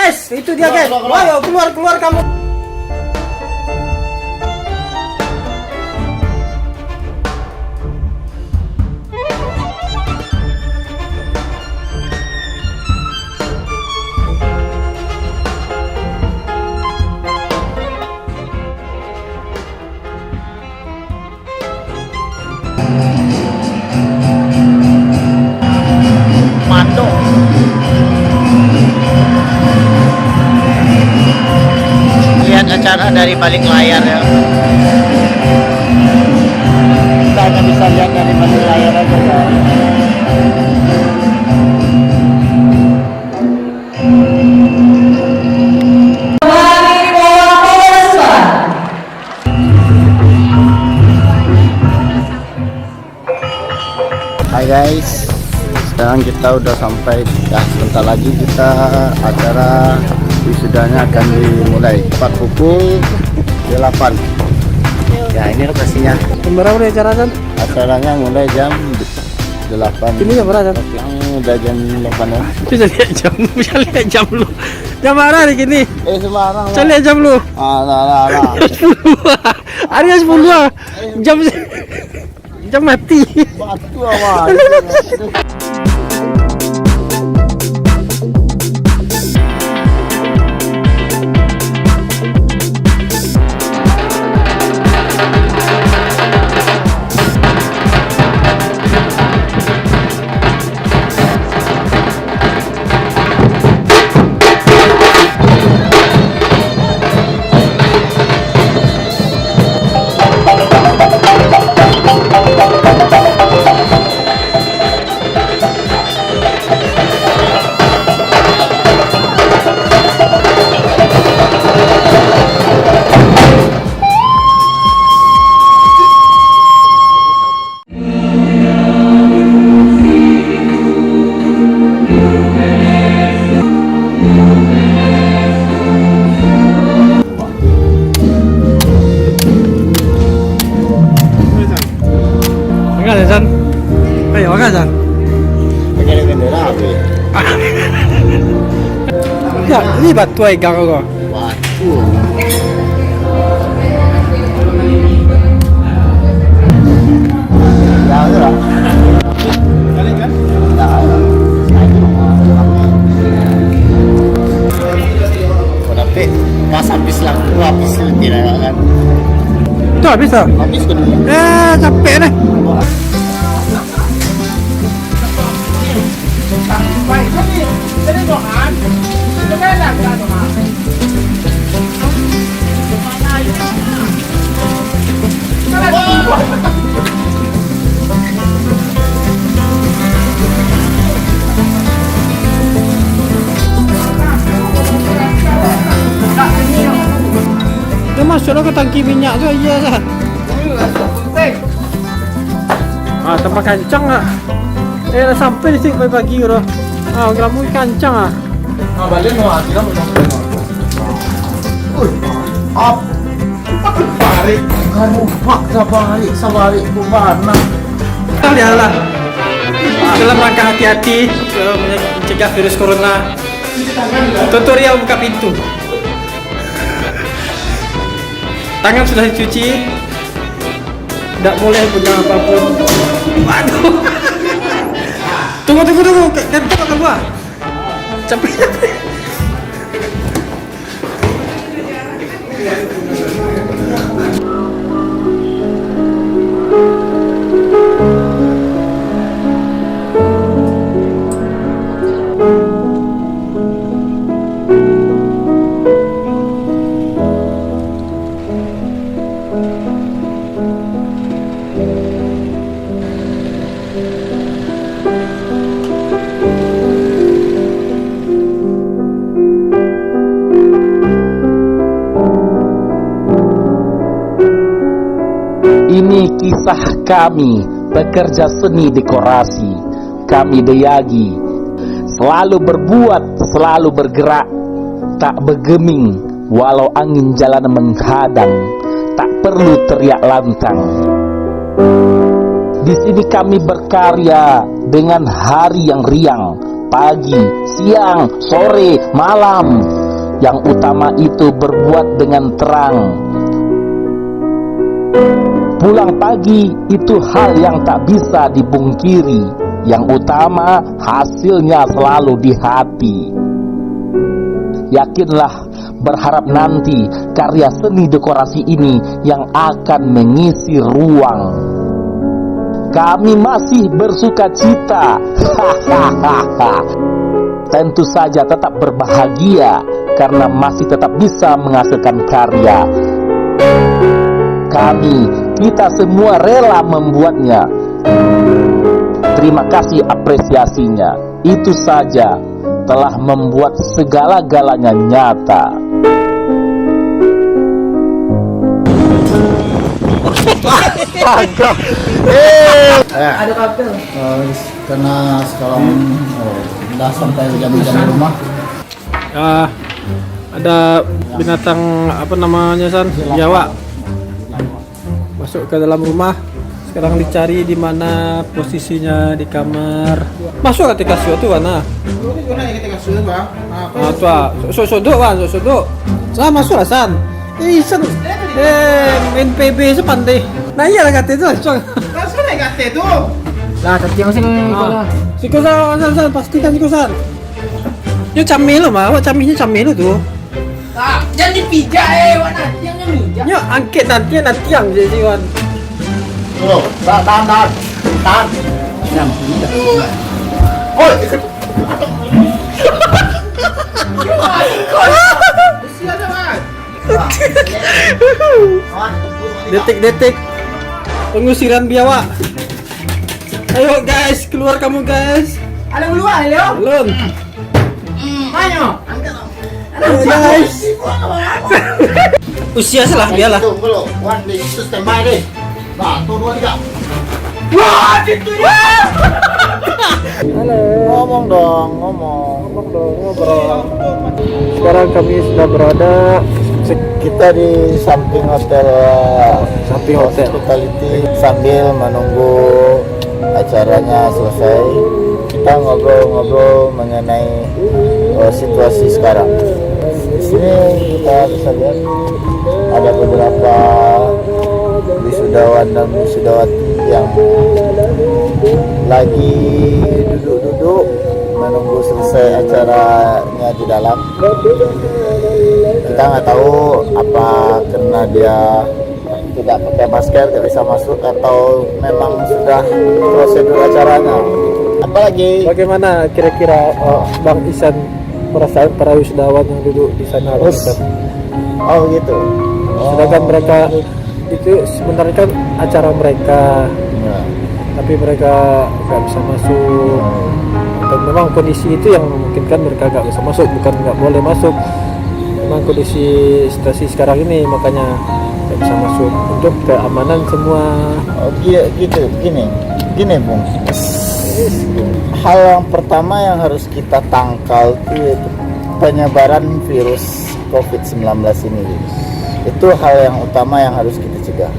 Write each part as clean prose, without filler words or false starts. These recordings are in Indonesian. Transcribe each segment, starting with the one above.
Guys, itu dia guys. Ayo keluar kamu. Mando. Lihat acara dari balik layar ya. Kita hanya bisa lihat dari balik layar aja kan. Hai guys, sekarang kita udah sampai. Sebentar lagi kita acara wisudanya akan dimulai tepat pukul 8. Ya ini lokasinya. Berapa nih acara kan? Acaranya mulai jam 8. Ini jam berapa? Udah jam 8 ya. Bisa lihat jam, bisa lihat jam lu. Jam mana hari gini? Semarang. Bisa lihat jam lu. Lah. Hari 10 jam mati. Batu awal. San. Ayo makan San. Pakai bendera apa? Ya, ini batu aja kok. Batu. Tahu tak? Kalian kan? Tahu. Tapi pas habis laku habis tidak kan? Tuh habis tak? Habis kan? Capek nih. Dia masuklah ke tangki minyak tu iya sah. Ah, tempat kancang ah. Dah sampai di sini pagi udah. Ah, kamu kancang ah. Balik mau kita mau. Up. Balik. Kamu paksa balik, sabalik ke mana? Lihatlah. Dalam langkah hati-hati dalam mencegah virus corona. Tutorial buka pintu. Tangan sudah dicuci. Tidak boleh pegang apapun. Waduh. Tunggu. Kan ke gua. Capek. Ini kisah kami, pekerja seni dekorasi. Kami Deyagi, selalu berbuat, selalu bergerak, tak bergeming walau angin jalan menghadang, tak perlu teriak lantang. Di sini kami berkarya dengan hari yang riang, pagi, siang, sore, malam. Yang utama itu berbuat dengan terang. Pulang pagi itu hal yang tak bisa dipungkiri. Yang utama hasilnya selalu di hati. Yakinlah, berharap nanti karya seni dekorasi ini yang akan mengisi ruang. Kami masih bersuka cita. Tentu saja tetap berbahagia karena masih tetap bisa menghasilkan karya. Kita semua rela membuatnya. Terima kasih apresiasinya. Itu saja telah membuat segala-galanya nyata. Ada kabel. Karena sekarang udah sampai jam-jam di rumah. Ada binatang apa namanya San? Jawa masuk ke dalam rumah. Sekarang dicari di mana posisinya di kamar. Masuk ke kasur tuh mana? Tuh, sodok wan, sodok. Sama masuk lah San. San. Main PB sepandai. Nah iya lah kata itu lah. Masuk nih kate tuh. Lah, tadi yang sing ikola. Sikosan, San, pastikan sikosan. Yo camilo mah, awak camihnya camilo tuh. Ah, jangan dipijak wana yang mijak. Yo angket nanti yang jadi wan. Tuh, tahan. Oi, Detik-detik pengusiran biawak. Ayo guys, keluar kamu guys. Ada keluar, Leo. Belum. Ayo. Ayo guys. Usia salah dia lah. tunggu lo. Wan di situ standby deh. Nah, tuh 2 3. Wah, itu dia. Halo. Ngomong dong. Ngobrol. Sekarang kami sudah berada Kita di samping hotel hospitality sambil menunggu acaranya selesai. Kita ngobrol-ngobrol mengenai situasi sekarang. Di sini kita bisa lihat ada beberapa wisudawan dan wisudawati yang lagi duduk-duduk menunggu selesai acaranya di dalam. Kita nggak tahu apa karena dia tidak pakai masker tidak bisa masuk atau memang sudah prosedur acaranya. Apalagi bagaimana kira-kira Bang Isan perasaan para wisudawan yang duduk di sana? Bang Isan? Oh gitu. Sedangkan mereka itu sebenarnya kan acara mereka, Ya. tapi mereka nggak bisa masuk. Dan memang kondisi itu yang memungkinkan mereka nggak bisa masuk, bukan nggak boleh masuk. Memang kondisi situasi sekarang ini makanya nggak bisa masuk untuk keamanan semua. Oh gitu, gini Bung. Hal yang pertama yang harus kita tangkal itu penyebaran virus COVID-19 ini. Itu hal yang utama yang harus kita cegah.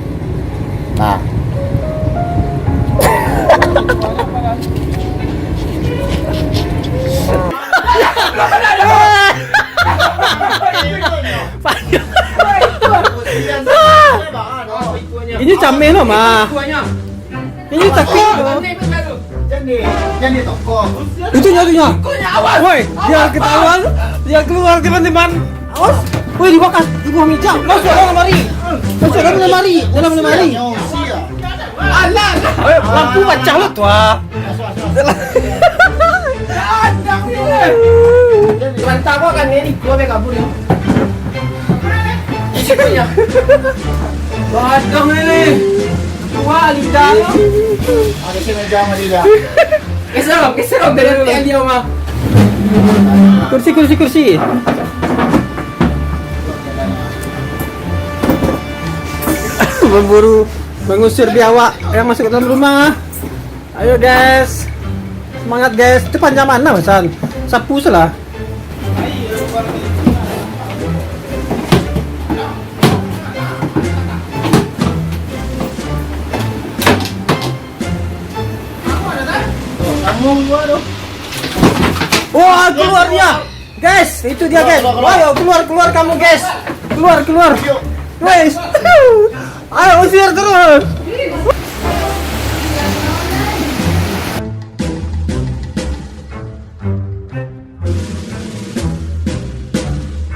Nah, Ini camel loh mah. Ini sakit loh. jadi toko. Itu nyatunya. Woi, dia ketahuan, dia keluar teman-teman. Awas. Woi, dibakar, dibuang meja. Masuk dalam lemari. Dalam lemari. Alah. Lampu pecah lo tuh. Mantap kan ini gua be kabur ya. Isinya. Waduh ini. Wah, lidah lo. Ada sih meja sama dia. Keserok dari dia mah. Kursi. Memburu mengusir biawak yang masuk ke dalam rumah. Ayo guys, semangat guys. Itu panjang mana San? Sapu salah. Kamu gua dong. Wah, keluar dia. Guys, itu dia guys. Ayo keluar kamu guys. Keluar. Guys. Ayo usir terus.